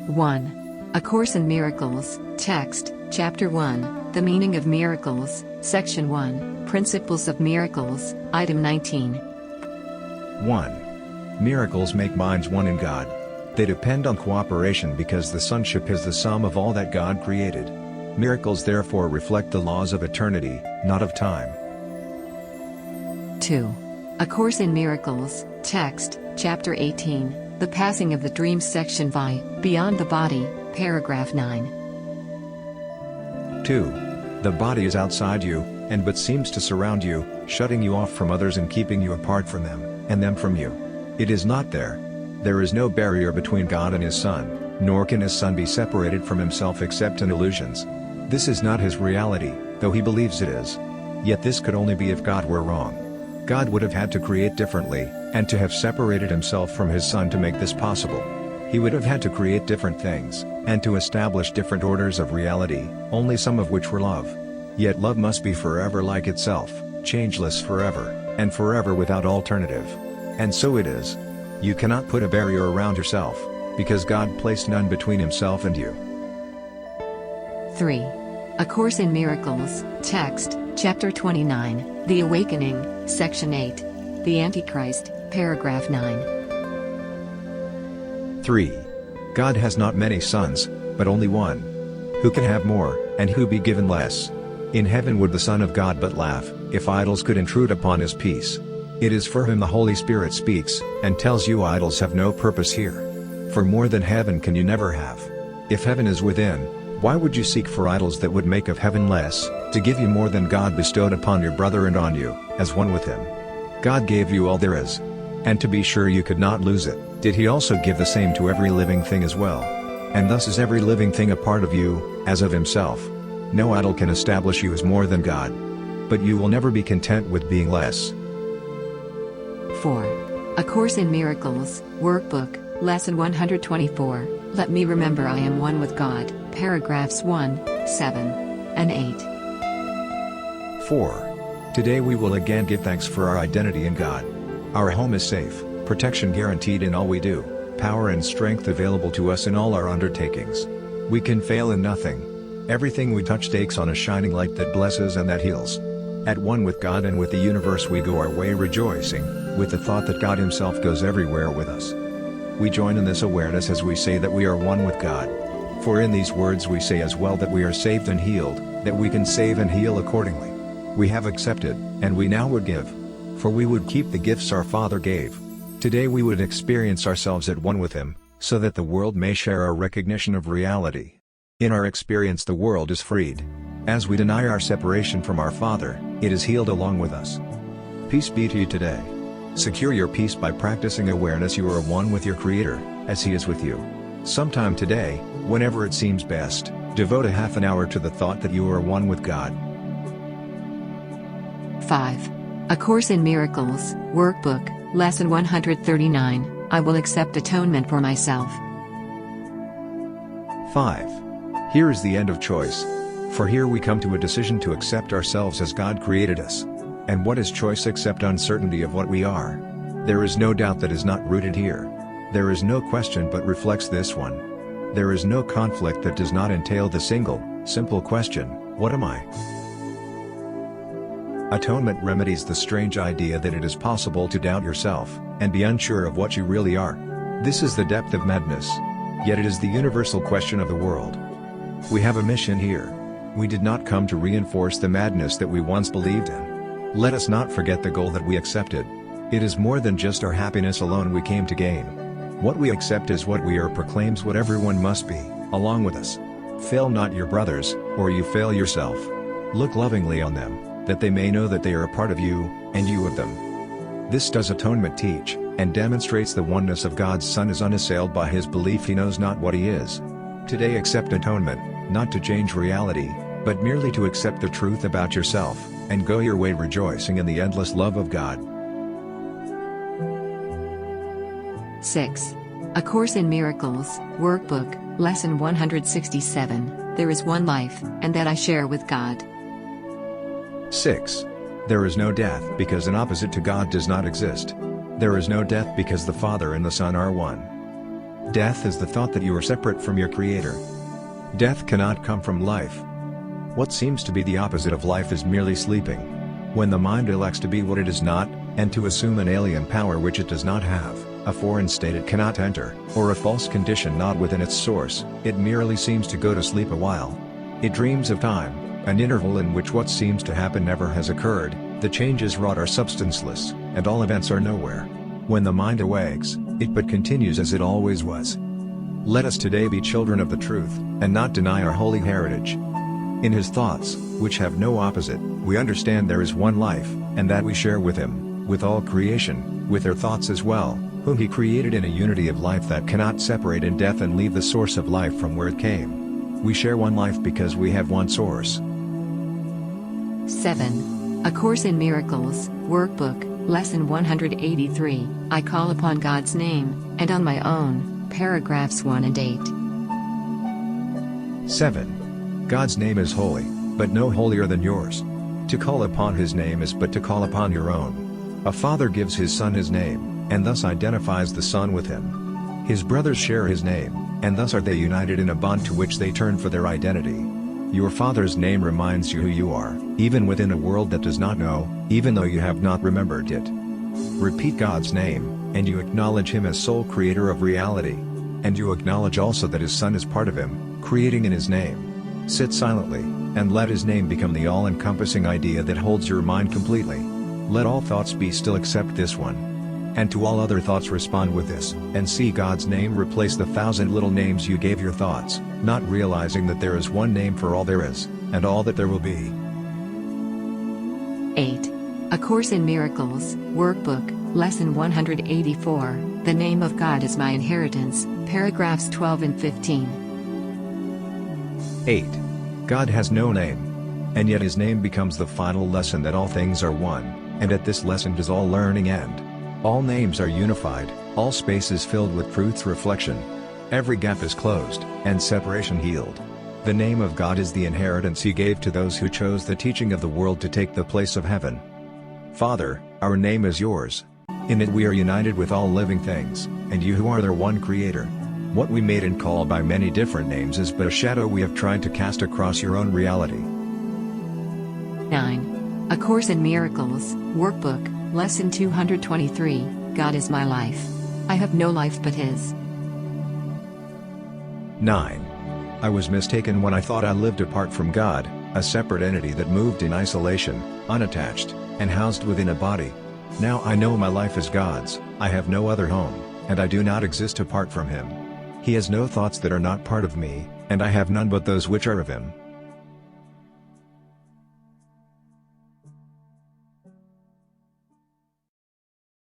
1. A Course in Miracles, Text, Chapter 1, The Meaning of Miracles, Section 1, Principles of Miracles, Item 19. 1. Miracles make minds one in God. They depend on cooperation because the sonship is the sum of all that God created. Miracles therefore reflect the laws of eternity, not of time. 2. A Course in Miracles, Text, Chapter 18, The Passing of the Dreams, Section V, Beyond the Body, Paragraph 9. 2. The body is outside you, and but seems to surround you, shutting you off from others and keeping you apart from them, and them from you. It is not there. There is no barrier between God and His Son, nor can His Son be separated from Himself except in illusions. This is not His reality, though He believes it is. Yet this could only be if God were wrong. God would have had to create differently, and to have separated Himself from His Son to make this possible. He would have had to create different things, and to establish different orders of reality, only some of which were love. Yet love must be forever like itself, changeless forever, and forever without alternative. And so it is. You cannot put a barrier around yourself, because God placed none between Himself and you. 3. A Course in Miracles, Text, Chapter 29, The Awakening, Section 8, The Antichrist, Paragraph 9. 3. God has not many sons, but only one. Who can have more, and who be given less? In heaven would the Son of God but laugh, if idols could intrude upon His peace. It is for Him the Holy Spirit speaks, and tells you idols have no purpose here. For more than heaven can you never have. If heaven is within, why would you seek for idols that would make of heaven less, to give you more than God bestowed upon your brother and on you, as one with Him? God gave you all there is. And to be sure you could not lose it, did He also give the same to every living thing as well? And thus is every living thing a part of you, as of Himself. No idol can establish you as more than God. But you will never be content with being less. 4. A Course in Miracles, Workbook, Lesson 124, Let Me Remember I Am One with God, Paragraphs 1, 7, and 8. 4. Today we will again give thanks for our identity in God. Our home is safe, protection guaranteed in all we do, power and strength available to us in all our undertakings. We can fail in nothing. Everything we touch takes on a shining light that blesses and that heals. At one with God and with the universe we go our way rejoicing, with the thought that God Himself goes everywhere with us. We join in this awareness as we say that we are one with God. For in these words we say as well that we are saved and healed, that we can save and heal accordingly. We have accepted, and we now would give. For we would keep the gifts our Father gave. Today we would experience ourselves at one with Him, so that the world may share our recognition of reality. In our experience the world is freed. As we deny our separation from our Father, it is healed along with us. Peace be to you today. Secure your peace by practicing awareness you are one with your Creator, as He is with you. Sometime today, whenever it seems best, devote a half an hour to the thought that you are one with God. 5. A Course in Miracles, Workbook, Lesson 139, I Will Accept Atonement for Myself. 5. Here is the end of choice. For here we come to a decision to accept ourselves as God created us. And what is choice except uncertainty of what we are? There is no doubt that is not rooted here. There is no question but reflects this one. There is no conflict that does not entail the single, simple question, what am I? Atonement remedies the strange idea that it is possible to doubt yourself, and be unsure of what you really are. This is the depth of madness. Yet it is the universal question of the world. We have a mission here. We did not come to reinforce the madness that we once believed in. Let us not forget the goal that we accepted. It is more than just our happiness alone we came to gain. What we accept is what we are proclaims what everyone must be, along with us. Fail not your brothers, or you fail yourself. Look lovingly on them, that they may know that they are a part of you, and you of them. This does atonement teach, and demonstrates the oneness of God's Son is unassailed by his belief he knows not what he is. Today accept atonement, not to change reality, but merely to accept the truth about yourself, and go your way rejoicing in the endless love of God. 6. A Course in Miracles, Workbook, Lesson 167, There is one life, and that I share with God. 6. There is no death because an opposite to God does not exist. There is no death because the Father and the Son are one. Death is the thought that you are separate from your Creator. Death cannot come from life. What seems to be the opposite of life is merely sleeping. When the mind elects to be what it is not, and to assume an alien power which it does not have, a foreign state it cannot enter, or a false condition not within its source, it merely seems to go to sleep a while. It dreams of time, an interval in which what seems to happen never has occurred, the changes wrought are substanceless, and all events are nowhere. When the mind awakes, it but continues as it always was. Let us today be children of the truth, and not deny our holy heritage. In His thoughts, which have no opposite, we understand there is one life, and that we share with Him, with all creation, with their thoughts as well, whom He created in a unity of life that cannot separate in death and leave the source of life from where it came. We share one life because we have one source. 7. A Course in Miracles, Workbook, Lesson 183, I Call Upon God's Name, and on My Own, paragraphs 1 and 8. 7. God's name is holy, but no holier than yours. To call upon His name is but to call upon your own. A father gives his son his name, and thus identifies the son with him. His brothers share his name, and thus are they united in a bond to which they turn for their identity. Your Father's name reminds you who you are, even within a world that does not know, even though you have not remembered it. Repeat God's name, and you acknowledge Him as sole creator of reality. And you acknowledge also that His Son is part of Him, creating in His name. Sit silently, and let His name become the all-encompassing idea that holds your mind completely. Let all thoughts be still except this one. And to all other thoughts respond with this, and see God's name replace the 1,000 little names you gave your thoughts, not realizing that there is one name for all there is, and all that there will be. 8. A Course in Miracles, Workbook, Lesson 184, The Name of God is My Inheritance, paragraphs 12 and 15. 8. God has no name. And yet His name becomes the final lesson that all things are one, and at this lesson does all learning end. All names are unified, all space is filled with truth's reflection. Every gap is closed, and separation healed. The name of God is the inheritance He gave to those who chose the teaching of the world to take the place of heaven. Father, our name is yours. In it we are united with all living things, and you who are their one Creator. What we made and call by many different names is but a shadow we have tried to cast across your own reality. 9. A Course in Miracles, Workbook, Lesson 223, God is my life. I have no life but His. 9. I was mistaken when I thought I lived apart from God, a separate entity that moved in isolation, unattached, and housed within a body. Now I know my life is God's, I have no other home, and I do not exist apart from Him. He has no thoughts that are not part of me, and I have none but those which are of Him.